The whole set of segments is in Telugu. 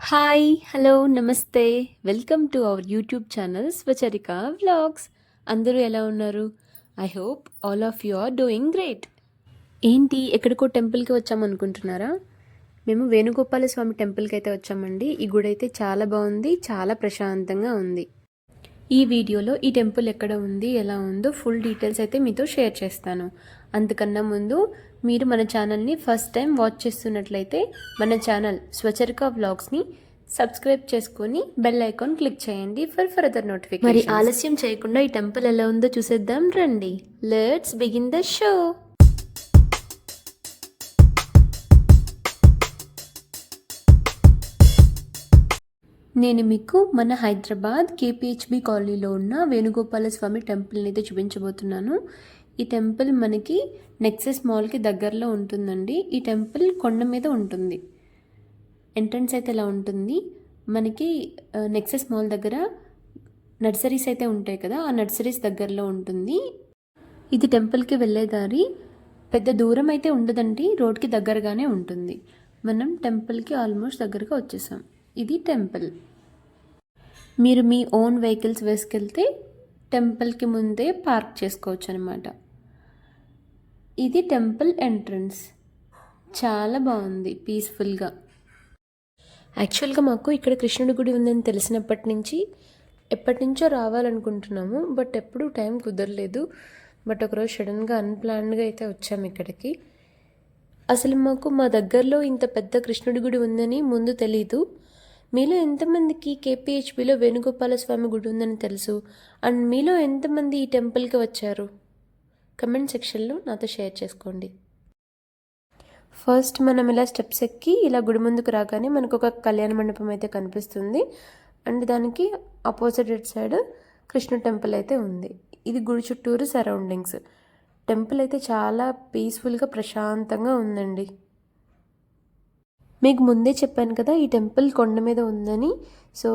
హాయ్! హలో! నమస్తే! Welcome to our YouTube channel Swacharika vlogs. అందరూ ఎలా ఉన్నారు? I hope all of you are doing great. ఏంటి ఎక్కడికో టెంపుల్‌కి వచ్చామనుకుంటున్నారా? మేము వేణుగోపాల స్వామి టెంపుల్‌కి అయితే వచ్చామండి. ఈ గుడి అయితే చాలా బాగుంది. చాలా ప్రశాంతంగా ఉంది. ఈ వీడియోలో ఈ టెంపుల్ ఎక్కడ ఉంది, ఎలా ఉందో ఫుల్ డీటెయిల్స్ అయితే మీతో షేర్ చేస్తాను. అంతకన్నా ముందు మీరు మన ఛానల్ని ఫస్ట్ టైం వాచ్ చేస్తున్నట్లయితే మన ఛానల్ స్వచరిక వ్లాగ్స్ని సబ్స్క్రైబ్ చేసుకొని బెల్ ఐకాన్ క్లిక్ చేయండి ఫర్ ఫర్దర్ నోటిఫికేషన్. మరి ఆలస్యం చేయకుండా ఈ టెంపుల్ ఎలా ఉందో చూసేద్దాం రండి. Let's begin the show. నేను మీకు మన హైదరాబాద్ కేపీహెచ్బి కాలనీలో ఉన్న వేణుగోపాల స్వామి టెంపుల్ని అయితే చూపించబోతున్నాను. ఈ టెంపుల్ మనకి నెక్సెస్ మాల్కి దగ్గరలో ఉంటుందండి. ఈ టెంపుల్ కొండ మీద ఉంటుంది. ఎంట్రన్స్ అయితే ఇలా ఉంటుంది. మనకి నెక్సెస్ మాల్ దగ్గర నర్సరీస్ అయితే ఉంటాయి కదా, ఆ నర్సరీస్ దగ్గరలో ఉంటుంది. ఇది టెంపుల్కి వెళ్ళే దారి. పెద్ద దూరం అయితే ఉండదండి, రోడ్కి దగ్గరగానే ఉంటుంది. మనం టెంపుల్కి ఆల్మోస్ట్ దగ్గరగా వచ్చేసాం. ఇది టెంపుల్. మీరు మీ ఓన్ వెహికల్స్ వేసుకెళ్తే టెంపుల్కి ముందే పార్క్ చేసుకోవచ్చు అనమాట. ఇది టెంపుల్ ఎంట్రన్స్. చాలా బాగుంది, పీస్ఫుల్గా. యాక్చువల్గా మాకు ఇక్కడ కృష్ణుడి గుడి ఉందని తెలిసినప్పటి నుంచి ఎప్పటి నుంచో రావాలనుకుంటున్నాము, బట్ ఎప్పుడూ టైం కుదరలేదు. బట్ ఒకరోజు సడన్గా అన్ప్లాన్డ్గా అయితే వచ్చాము ఇక్కడికి. అసలు మాకు మా దగ్గరలో ఇంత పెద్ద కృష్ణుడి గుడి ఉందని ముందు తెలీదు. మీలో ఎంతమందికి కేపీహెచ్బిలో వేణుగోపాల స్వామి గుడి ఉందని తెలుసు? అండ్ మీలో ఎంతమంది ఈ టెంపుల్కి వచ్చారు? కమెంట్ సెక్షన్లో నాతో షేర్ చేసుకోండి. ఫస్ట్ మనం ఇలా స్టెప్స్ ఎక్కి ఇలా గుడి ముందుకు రాగానే మనకు ఒక కళ్యాణ మండపం అయితే కనిపిస్తుంది. అండ్ దానికి ఆపోజిట్ సైడ్ కృష్ణ టెంపుల్ అయితే ఉంది. ఇది గుడి చుట్టూరు సరౌండింగ్స్. టెంపుల్ అయితే చాలా పీస్ఫుల్గా ప్రశాంతంగా ఉందండి. మీకు ముందే చెప్పాను కదా ఈ టెంపుల్ కొండ మీద ఉందని. సో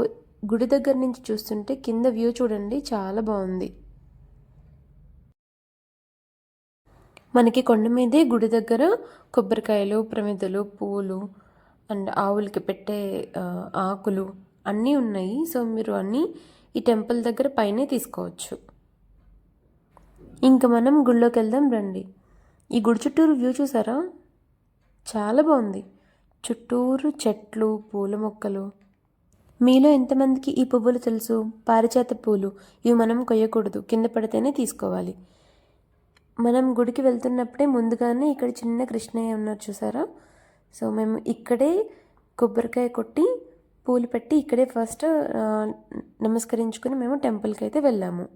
గుడి దగ్గర నుంచి చూస్తుంటే కింద వ్యూ చూడండి, చాలా బాగుంది. మనకి కొండ మీదే గుడి దగ్గర కొబ్బరికాయలు, ప్రమిదలు, పూలు అండ్ ఆవులకి పెట్టే ఆకులు అన్నీ ఉన్నాయి. సో మీరు అన్నీ ఈ టెంపుల్ దగ్గర పైనే తీసుకోవచ్చు. ఇంకా మనం గుడిలోకి వెళ్దాం రండి. ఈ గుడి చుట్టూరు వ్యూ చూసారా, చాలా బాగుంది. చుట్టూరు చెట్లు, పూల మొక్కలు. మీలో ఎంతమందికి ఈ పువ్వులు తెలుసు? పారిజాత పూలు. ఇవి మనం కొయ్యకూడదు, కింద పడితేనే తీసుకోవాలి. మనం గుడికి వెళ్తున్నప్పుడే ముందుగానే ఇక్కడ చిన్న కృష్ణయ్య ఉన్నారు చూసారా. సో మేము ఇక్కడే కొబ్బరికాయ కొట్టి పూలు పెట్టి ఇక్కడే ఫస్ట్ నమస్కరించుకుని మేము టెంపుల్కి అయితే వెళ్ళాము.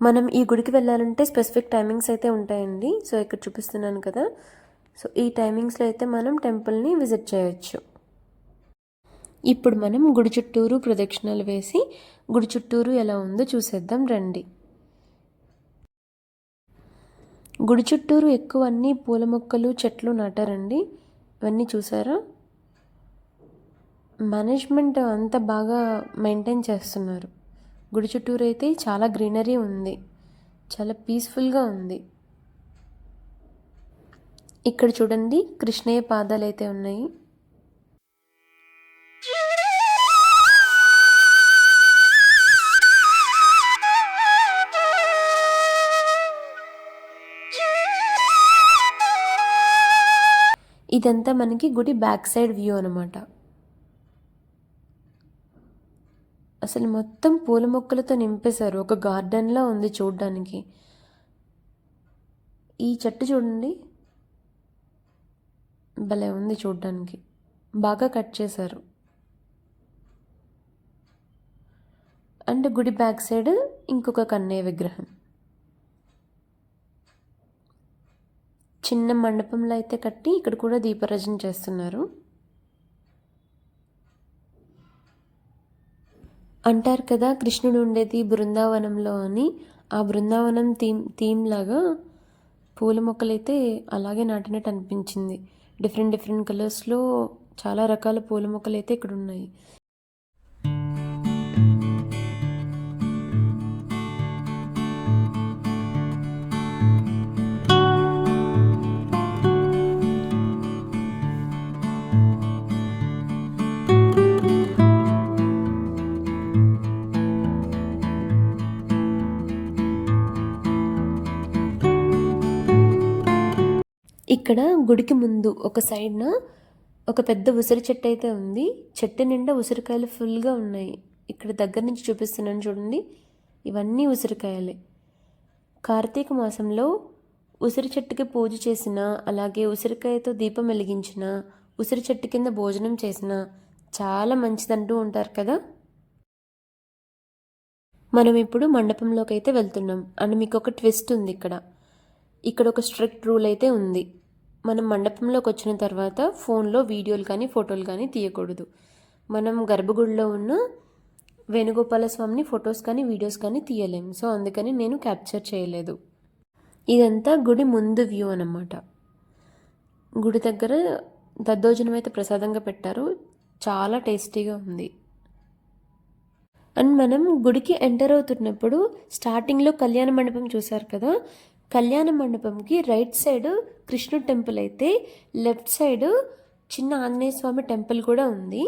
మనం ఈ గుడికి వెళ్ళాలంటే స్పెసిఫిక్ టైమింగ్స్ అయితే ఉంటాయండి. సో ఇక్కడ చూపిస్తున్నాను కదా, సో ఈ టైమింగ్స్లో అయితే మనం టెంపుల్ని విజిట్ చేయొచ్చు. ఇప్పుడు మనం గుడి చుట్టూరు ప్రదక్షిణలు వేసి గుడి చుట్టూరు ఎలా ఉందో చూసేద్దాం రండి. గుడి చుట్టూరు ఎక్కువ అన్నీ పూల మొక్కలు, చెట్లు నాటారండి. ఇవన్నీ చూసారా, మేనేజ్మెంట్ అంత బాగా మెయింటైన్ చేస్తున్నారు. గుడి చుట్టూరు అయితే చాలా గ్రీనరీ ఉంది, చాలా పీస్ఫుల్గా ఉంది. ఇక్కడ చూడండి కృష్ణయ్య పాదాలు అయితే ఉన్నాయి. ఇదంతా మనకి గుడి బ్యాక్ సైడ్ వ్యూ అనమాట. అసలు మొత్తం పూల మొక్కలతో నింపేశారు, ఒక గార్డెన్లా ఉంది చూడ్డానికి. ఈ చెట్టు చూడండి, భలే ఉంది చూడ్డానికి, బాగా కట్ చేశారు. అండ్ గుడి బ్యాక్ సైడ్ ఇంకొక కన్నయ్య విగ్రహం. చిన్న మండపంలో అయితే కట్టి ఇక్కడ కూడా దీపారాజన చేస్తున్నారు. అంటారు కదా కృష్ణుడు ఉండేది బృందావనంలో అని. ఆ బృందావనం థీమ్ లాగా పూల మొక్కలైతే అలాగే నాటినట్టు అనిపించింది. డిఫరెంట్ కలర్స్లో చాలా రకాల పూల మొక్కలైతే ఇక్కడ ఉన్నాయి. ఇక్కడ గుడికి ముందు ఒక సైడ్న ఒక పెద్ద ఉసిరి చెట్టు అయితే ఉంది. చెట్టు నిండా ఉసిరికాయలు ఫుల్గా ఉన్నాయి. ఇక్కడ దగ్గర నుంచి చూపిస్తున్నాను చూడండి, ఇవన్నీ ఉసిరికాయలే. కార్తీక మాసంలో ఉసిరి చెట్టుకి పూజ చేసిన, అలాగే ఉసిరికాయతో దీపం వెలిగించిన, ఉసిరి చెట్టు కింద భోజనం చేసిన చాలా మంచిదంటూ ఉంటారు కదా. మనం ఇప్పుడు మండపంలోకి అయితే వెళ్తున్నాం. అండ్ మీకు ఒక ట్విస్ట్ ఉంది. ఇక్కడ ఒక స్ట్రిక్ట్ రూల్ అయితే ఉంది. మనం మండపంలోకి వచ్చిన తర్వాత ఫోన్లో వీడియోలు కానీ ఫోటోలు కానీ తీయకూడదు. మనం గర్భగుడిలో ఉన్న వేణుగోపాల స్వామిని ఫొటోస్ కానీ వీడియోస్ కానీ తీయలేము. సో అందుకని నేను క్యాప్చర్ చేయలేదు. ఇదంతా గుడి ముందు వ్యూ అన్నమాట. గుడి దగ్గర దద్దోజనం అయితే ప్రసాదంగా పెట్టారు. చాలా టేస్టీగా ఉంది. అండ్ మనం గుడికి ఎంటర్ అవుతున్నప్పుడు స్టార్టింగ్లో కళ్యాణ మండపం చూసారు కదా. కళ్యాణ మండపంకి రైట్ సైడ్ కృష్ణుడు టెంపుల్ అయితే లెఫ్ట్ సైడ్ చిన్న ఆంజనేయ స్వామి టెంపుల్ కూడా ఉంది.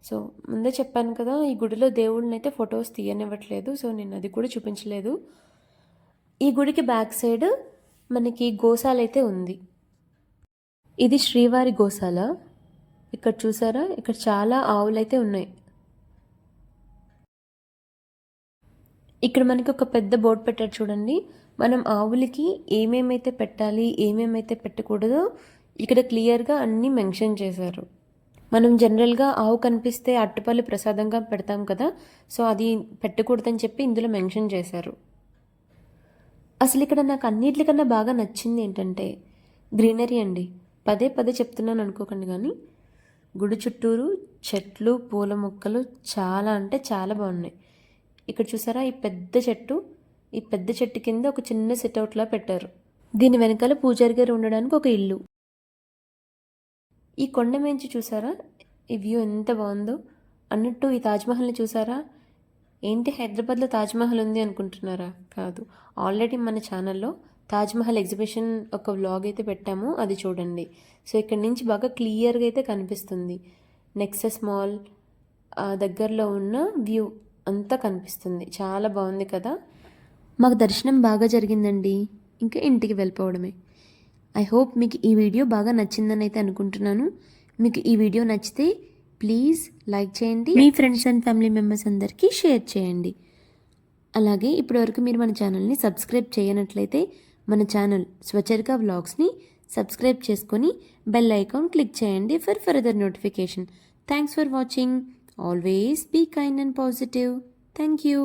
సో ముందే చెప్పాను కదా, ఈ గుడిలో దేవుళ్ళని అయితే ఫొటోస్ తీయనివ్వట్లేదు. సో నేను అది కూడా చూపించలేదు. ఈ గుడికి బ్యాక్ సైడ్ మనకి గోశాల అయితే ఉంది. ఇది శ్రీవారి గోశాల. ఇక్కడ చూసారా, ఇక్కడ చాలా ఆవులు అయితే ఉన్నాయి. ఇక్కడ మనకి ఒక పెద్ద బోర్డు పెట్టారు చూడండి. మనం ఆవులకి ఏమేమైతే పెట్టాలి, ఏమేమైతే పెట్టకూడదో ఇక్కడ క్లియర్గా అన్నీ మెన్షన్ చేశారు. మనం జనరల్గా ఆవు కనిపిస్తే అరటిపళ్ళు ప్రసాదంగా పెడతాం కదా, సో అది పెట్టకూడదని చెప్పి ఇందులో మెన్షన్ చేశారు. అసలు ఇక్కడ నాకు అన్నిటికన్నా బాగా నచ్చింది ఏంటంటే గ్రీనరీ అండి. పదే చెప్తున్నాను అనుకోకండి, కానీ గుడి చుట్టూరు చెట్లు, పూల మొక్కలు చాలా అంటే చాలా బాగున్నాయి. ఇక్కడ చూసారా, ఈ పెద్ద చెట్టు కింద ఒక చిన్న సిట్అవుట్లా పెట్టారు. దీని వెనకాల పూజారి గారు ఉండడానికి ఒక ఇల్లు. ఈ కొండ మేంచి చూసారా, ఈ వ్యూ ఎంత బాగుందో. అన్నట్టు ఈ తాజ్మహల్ని చూసారా. ఏంటి హైదరాబాద్లో తాజ్మహల్ ఉంది అనుకుంటున్నారా? కాదు, ఆల్రెడీ మన ఛానల్లో తాజ్మహల్ ఎగ్జిబిషన్ ఒక వ్లాగ్ అయితే పెట్టాము, అది చూడండి. సో ఇక్కడ నుంచి బాగా క్లియర్గా అయితే కనిపిస్తుంది. నెక్సెస్ మాల్ దగ్గరలో ఉన్న వ్యూ అంతా కనిపిస్తుంది. చాలా బాగుంది కదా. మాకు దర్శనం బాగా జరిగిందండి. ఇంకా ఇంటికి వెళ్ళిపోవడమే. ఐ హోప్ మీకు ఈ వీడియో బాగా నచ్చిందని అయితే అనుకుంటున్నాను. మీకు ఈ వీడియో నచ్చితే ప్లీజ్ లైక్ చేయండి, మీ ఫ్రెండ్స్ అండ్ ఫ్యామిలీ మెంబర్స్ అందరికీ షేర్ చేయండి. అలాగే ఇప్పటివరకు మీరు మన ఛానల్ని సబ్స్క్రైబ్ చేయనట్లయితే మన ఛానల్ స్వచరిక వ్లాగ్స్ని సబ్స్క్రైబ్ చేసుకొని బెల్ ఐకాన్ క్లిక్ చేయండి for further notification. Thanks for watching. Always be kind and positive. Thank you.